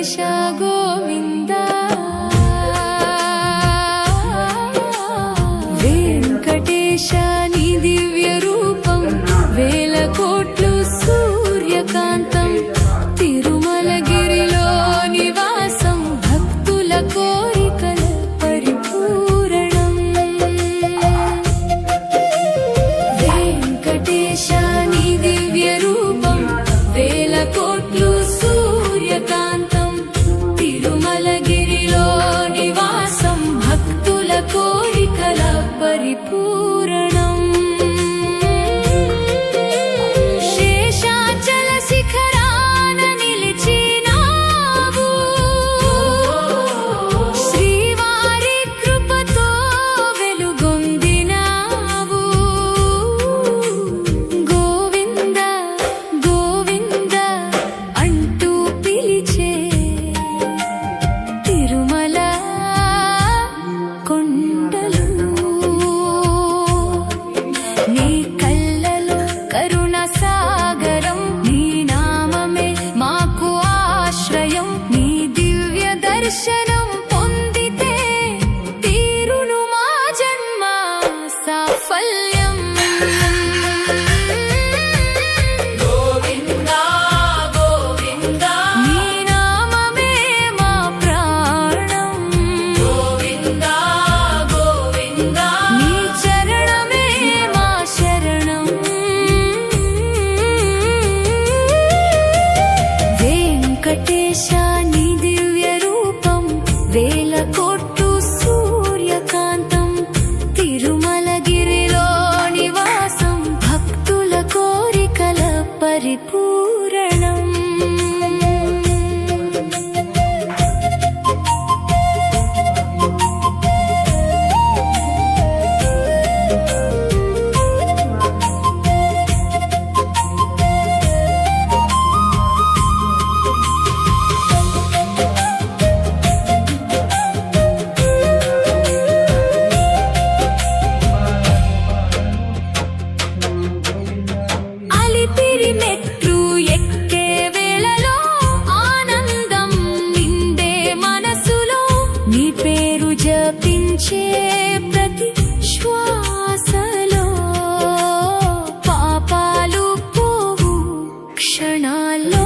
వెంకటేశ గోవింద వెంకటేశ నీ దివ్య రూపం వేల కోట్లు సూర్యకాంతం తిరుమలగిరిలో నివాసం భక్తుల కోరికల పరిపూరణం వెంకటేశ నీ దివ్య రూపం వేల కోట్లు సూర్యకాంతం తిరుమలగిరిలో నివాసం భక్తుల కోరికల పరిపూరణం శేషాచల శిఖరాన నిలిచినావు శ్రీవారి కృపతో వెలుగొందినావు గోవింద గోవింద అంటూ పిలిచే తిరుమల కొండలు నీ కళ్ళలో కరుణ సాగరం నీ నామమే మాకు ఆశ్రయం నీ దివ్య దర్శనం పొందితే తీరును మా జన్మ సాఫల్యం గోవింద గోవింద నీ నామమే మా ప్రాణం గోవింద గోవింద నీ చరణమే మా శరణం వెంకటేశ నీ దివ్య రూపం వేల కోట్లు సూర్యకాంతం తిరుమలగిరిలో నివాసం భక్తుల కోరికల పరిపూరణం అలిపిరి మెట్లు ఎక్కే వేళలో ఆనందం నిండే మనసులో నీ పేరు జపించే ప్రతి శ్వాసలో పాపాలు పోవు క్షణాల్లో